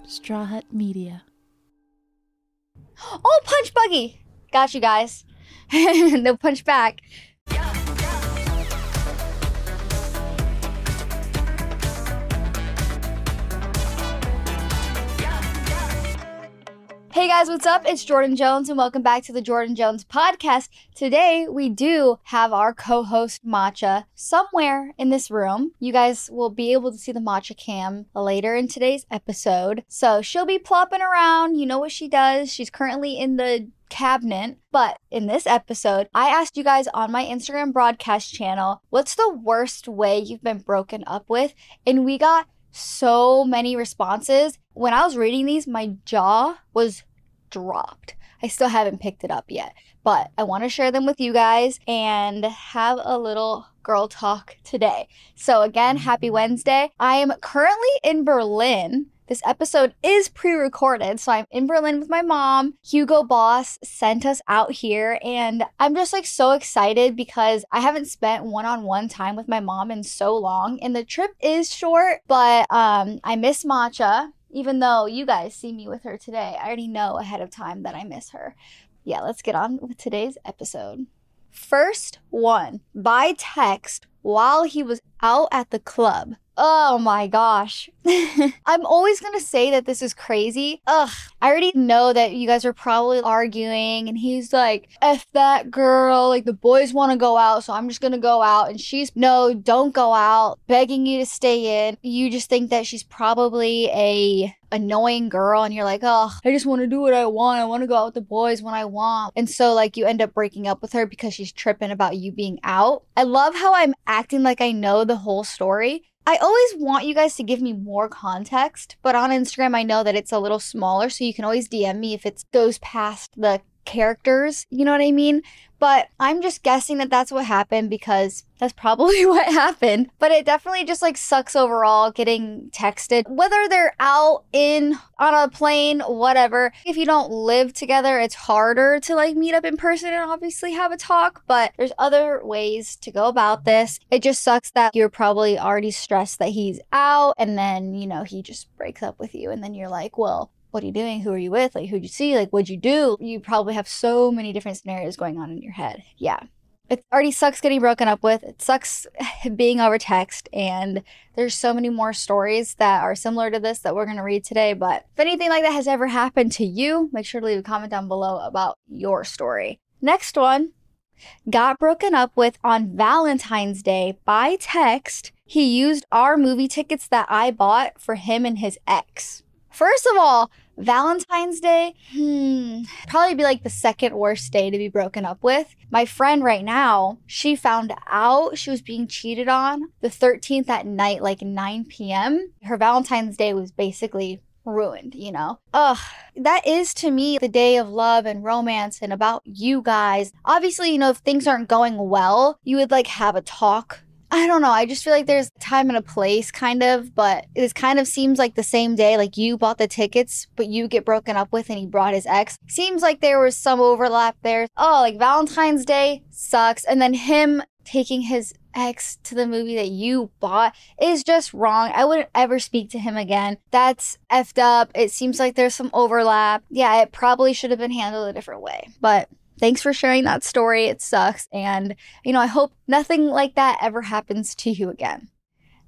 Straw Hut Media. Oh, punch buggy! Got you guys. No punch back. Hey guys, what's up? It's Jordyn Jones and welcome back to the Jordyn Jones podcast. Today we do have our co-host Matcha somewhere in this room. You guys will be able to see the Matcha cam later in today's episode. So she'll be plopping around. You know what she does. She's currently in the cabinet. But in this episode, I asked you guys on my Instagram broadcast channel, what's the worst way you've been broken up with? And we got so many responses. When I was reading these, my jaw was dropped. I still haven't picked it up yet, but I want to share them with you guys and have a little girl talk today. So again, happy Wednesday. I am currently in Berlin. This episode is pre-recorded, so I'm in Berlin with my mom. Hugo Boss sent us out here, and I'm just like so excited because I haven't spent one-on-one time with my mom in so long, and the trip is short, but I miss Matcha. Even though you guys see me with her today, I already know ahead of time that I miss her. Yeah, let's get on with today's episode. First one, by text while he was out at the club. Oh my gosh. I'm always gonna say that this is crazy. I already know that you guys are probably arguing and he's like, F that girl, like the boys want to go out, so I'm just gonna go out. And she's, no, don't go out, begging you to stay in. You just think that she's probably a annoying girl and you're like, oh, I just want to do what I want. I want to go out with the boys when I want. And so like you end up breaking up with her because she's tripping about you being out. I love how I'm acting like I know the whole story. I always want you guys to give me more context, but on Instagram, I know that it's a little smaller, so you can always DM me if it goes past the characters, you know what I mean? But I'm just guessing that that's what happened because that's probably what happened. But it definitely just like sucks overall getting texted, whether they're out, in, on a plane, whatever. If you don't live together, it's harder to like meet up in person and obviously have a talk, but there's other ways to go about this. It just sucks that you're probably already stressed that he's out and then, you know, he just breaks up with you and then you're like, well, what are you doing? Who are you with? Like, who'd you see? Like, what'd you do? You probably have so many different scenarios going on in your head. Yeah. It already sucks getting broken up with. It sucks being over text. And there's so many more stories that are similar to this that we're going to read today. But if anything like that has ever happened to you, make sure to leave a comment down below about your story. Next one. Got broken up with on Valentine's Day by text. He used our movie tickets that I bought for him and his ex. First of all, Valentine's Day, probably be like the second worst day to be broken up with. My friend right now, she found out she was being cheated on the 13th at night, like 9 p.m. Her Valentine's Day was basically ruined, you know? That is to me the day of love and romance and about you guys. Obviously, you know, if things aren't going well, you would like have a talk. I don't know. I just feel like there's a time and a place kind of, but it kind of seems like the same day, like you bought the tickets, but you get broken up with and he brought his ex. Seems like there was some overlap there. Oh, like Valentine's Day sucks. And then him taking his ex to the movie that you bought is just wrong. I wouldn't ever speak to him again. That's effed up. It seems like there's some overlap. Yeah, it probably should have been handled a different way, but thanks for sharing that story. It sucks. And, you know, I hope nothing like that ever happens to you again.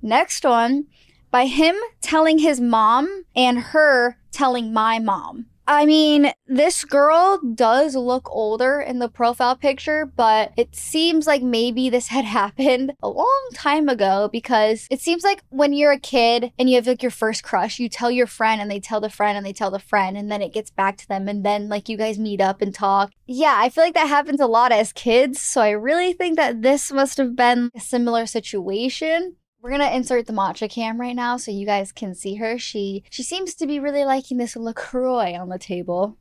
Next one, by him telling his mom and her telling my mom. I mean, this girl does look older in the profile picture, but it seems like maybe this had happened a long time ago because it seems like when you're a kid and you have like your first crush, you tell your friend and they tell the friend and they tell the friend and then it gets back to them and then like you guys meet up and talk. Yeah, I feel like that happens a lot as kids, so I really think that this must have been a similar situation. We're going to insert the Matcha cam right now so you guys can see her. She seems to be really liking this LaCroix on the table.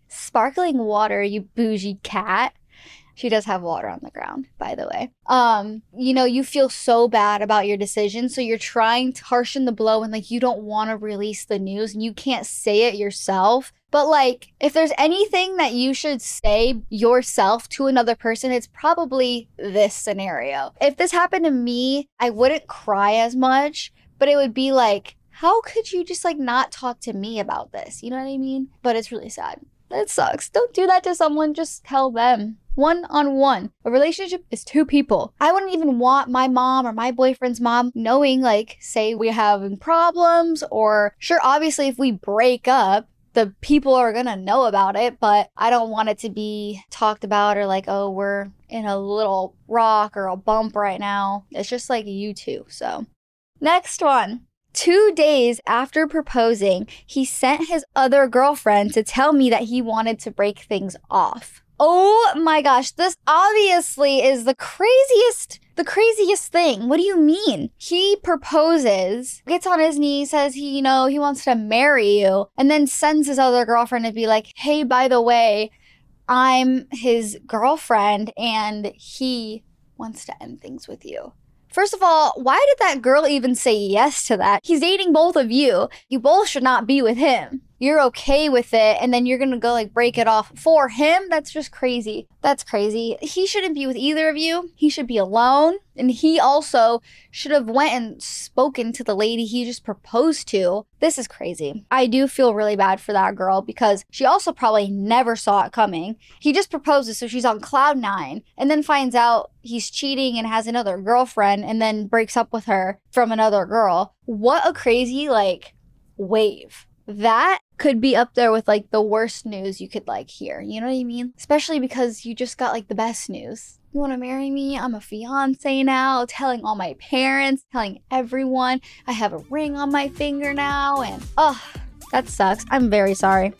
Sparkling water, you bougie cat. She does have water on the ground, by the way. You know, you feel so bad about your decision, so you're trying to harshen the blow and like you don't want to release the news and you can't say it yourself. But like, if there's anything that you should say yourself to another person, it's probably this scenario. If this happened to me, I wouldn't cry as much, but it would be like, how could you just like not talk to me about this? You know what I mean? But it's really sad. It sucks. Don't do that to someone. Just tell them. One-on-one. A relationship is two people. I wouldn't even want my mom or my boyfriend's mom knowing, like, say we're having problems, or sure, obviously if we break up, the people are gonna know about it, but I don't want it to be talked about or like, oh, we're in a little rock or a bump right now. It's just like you two. So next one. 2 days after proposing, he sent his other girlfriend to tell me that he wanted to break things off. Oh my gosh, this obviously is the craziest thing. What do you mean? He proposes, gets on his knees, says he wants to marry you, and then sends his other girlfriend to be like, hey, by the way, I'm his girlfriend and he wants to end things with you. First of all, why did that girl even say yes to that? He's dating both of you. You both should not be with him. You're okay with it, and then you're gonna go like break it off for him? That's just crazy. That's crazy. He shouldn't be with either of you. He should be alone. And he also should have went and spoken to the lady he just proposed to. This is crazy. I do feel really bad for that girl because she also probably never saw it coming. He just proposes, so she's on cloud 9, and then finds out he's cheating and has another girlfriend and then breaks up with her from another girl. What a crazy, like, wave. That could be up there with like the worst news you could like hear. You know what I mean? Especially because you just got like the best news. You want to marry me? I'm a fiance now. Telling all my parents, telling everyone. I have a ring on my finger now. And that sucks. I'm very sorry.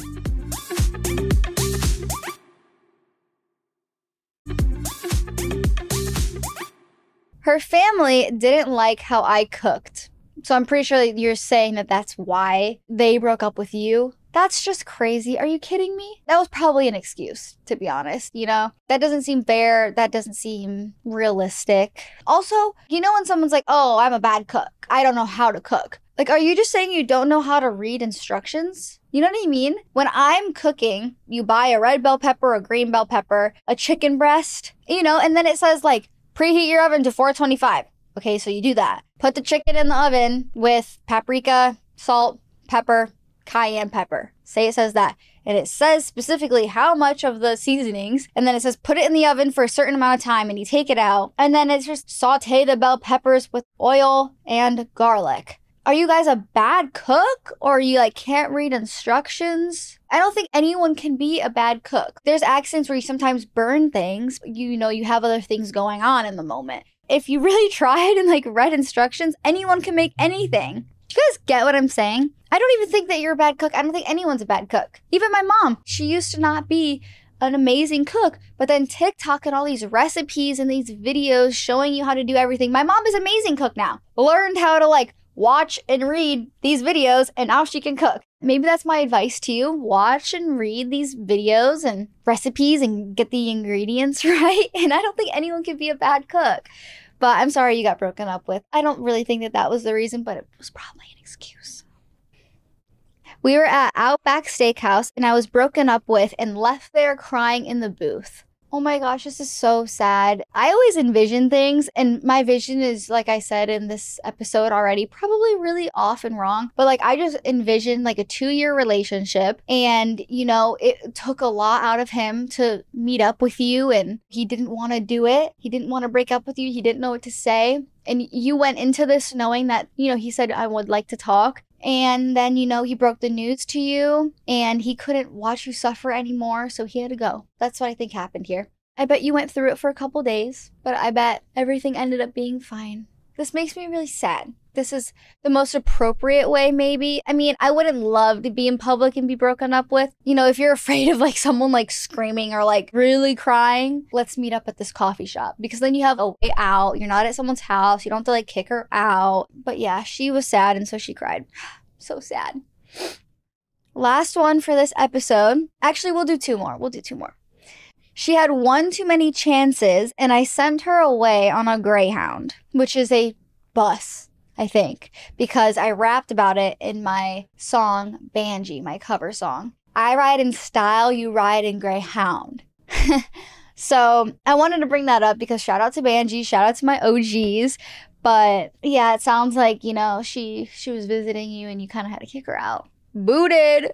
Her family didn't like how I cooked. So I'm pretty sure you're saying that that's why they broke up with you. That's just crazy. Are you kidding me? That was probably an excuse, to be honest, That doesn't seem fair. That doesn't seem realistic. Also, when someone's like, oh, I'm a bad cook. I don't know how to cook. Like, are you just saying you don't know how to read instructions? You know what I mean? When I'm cooking, you buy a red bell pepper, a green bell pepper, a chicken breast, and then it says like, preheat your oven to 425. Okay, so you do that. Put the chicken in the oven with paprika, salt, pepper, cayenne pepper. Say it says that. And it says specifically how much of the seasonings. And then it says put it in the oven for a certain amount of time and you take it out. And then it's just saute the bell peppers with oil and garlic. Are you guys a bad cook? Or you like can't read instructions? I don't think anyone can be a bad cook. There's accidents where you sometimes burn things. You have other things going on in the moment. If you really tried and like read instructions, anyone can make anything. Do you guys get what I'm saying? I don't even think that you're a bad cook. I don't think anyone's a bad cook. Even my mom, she used to not be an amazing cook, but then TikTok and all these recipes and these videos showing you how to do everything. My mom is an amazing cook now. Learned how to like watch and read these videos and now she can cook. Maybe that's my advice to you. Watch and read these videos and recipes and get the ingredients right. And I don't think anyone can be a bad cook. But I'm sorry you got broken up with. I don't really think that was the reason, but it was probably an excuse. We were at Outback Steakhouse and I was broken up with and left there crying in the booth. Oh my gosh, this is so sad. I always envision things, and my vision is, like I said in this episode already, probably really off and wrong. But like I just envisioned like a 2-year relationship, and it took a lot out of him to meet up with you, and he didn't want to do it. He didn't want to break up with you. He didn't know what to say. And you went into this knowing that, he said, I would like to talk. And then, he broke the news to you and he couldn't watch you suffer anymore. So he had to go. That's what I think happened here. I bet you went through it for a couple days, but I bet everything ended up being fine. This makes me really sad. This is the most appropriate way, maybe. I mean, I wouldn't love to be in public and be broken up with. If you're afraid of like someone like screaming or like really crying, let's meet up at this coffee shop, because then you have a way out. You're not at someone's house. You don't have to like kick her out. But yeah, she was sad and so she cried. So sad. Last one for this episode. Actually, we'll do two more. She had one too many chances and I sent her away on a Greyhound, which is a bus, I think, because I rapped about it in my song, Banji, my cover song. I ride in style, you ride in Greyhound. So I wanted to bring that up because shout out to Banji, shout out to my OGs. But yeah, it sounds like, she was visiting you and you kind of had to kick her out. Booted.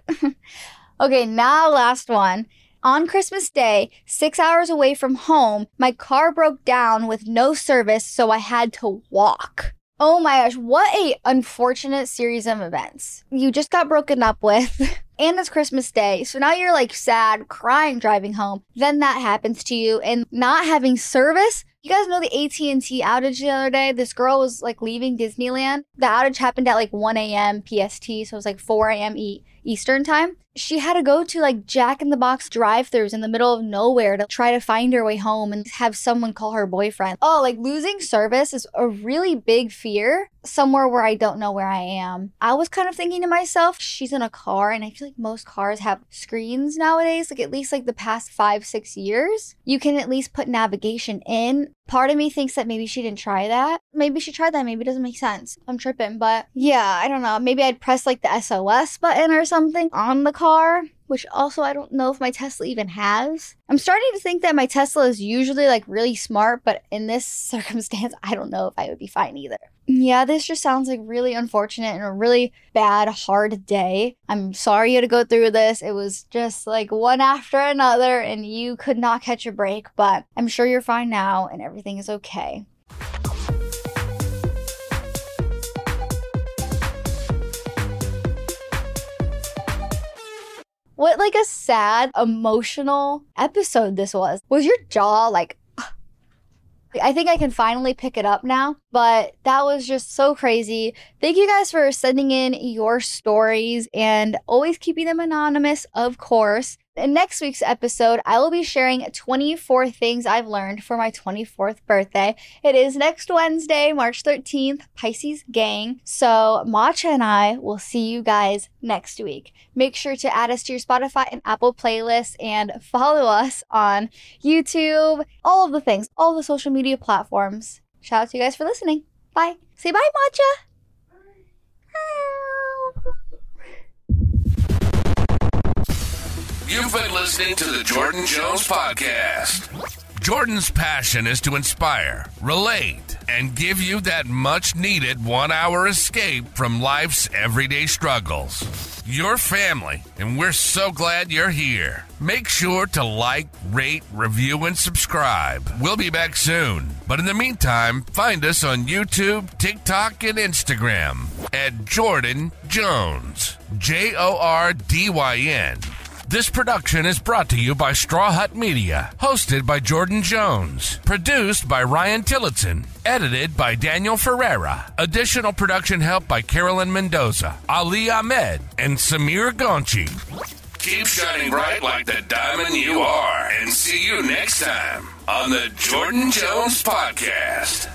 Okay, now last one. On Christmas Day, 6 hours away from home, my car broke down with no service, so I had to walk. Oh my gosh, what a unfortunate series of events. You just got broken up with, and it's Christmas Day, so now you're like sad, crying, driving home. Then that happens to you, and not having service. You guys know the AT&T outage the other day? This girl was like leaving Disneyland. The outage happened at like 1 a.m. PST, so it was like 4 a.m. Eastern time. She had to go to like Jack in the Box drive-thrus in the middle of nowhere to try to find her way home and have someone call her boyfriend. Oh, like losing service is a really big fear somewhere where I don't know where I am. I was kind of thinking to myself, she's in a car, and I feel like most cars have screens nowadays, like at least like the past 5-6 years. You can at least put navigation in. Part of me thinks that maybe she didn't try that. Maybe she tried that. Maybe it doesn't make sense. I'm tripping, but yeah, I don't know. Maybe I'd press like the SOS button or something on the car, which also I don't know if my Tesla even has. I'm starting to think that my Tesla is usually like really smart, but in this circumstance, I don't know if I would be fine either. Yeah, this just sounds like really unfortunate and a really bad, hard day. I'm sorry you had to go through this. It was just like one after another and you could not catch a break, but I'm sure you're fine now and everything is okay. What like a sad, emotional episode this was. Was your jaw like... I think I can finally pick it up now, but that was just so crazy. Thank you guys for sending in your stories and always keeping them anonymous, of course. In next week's episode, I will be sharing 24 things I've learned for my 24th birthday. It is next Wednesday, March 13th, Pisces gang. So Matcha and I will see you guys next week. Make sure to add us to your Spotify and Apple playlists and follow us on YouTube, all of the things, all the social media platforms. Shout out to you guys for listening. Bye. Say bye, Matcha. You've been listening to the Jordyn Jones Podcast. Jordyn's passion is to inspire, relate, and give you that much-needed one-hour escape from life's everyday struggles. Your family, and we're so glad you're here. Make sure to like, rate, review, and subscribe. We'll be back soon. But in the meantime, find us on YouTube, TikTok, and Instagram at Jordyn Jones. Jordyn. This production is brought to you by Straw Hut Media, hosted by Jordyn Jones, produced by Ryan Tillotson, edited by Daniel Ferreira. Additional production help by Carolyn Mendoza, Ali Ahmed, and Samir Gonchi. Keep shining bright like the diamond you are, and see you next time on the Jordyn Jones Podcast.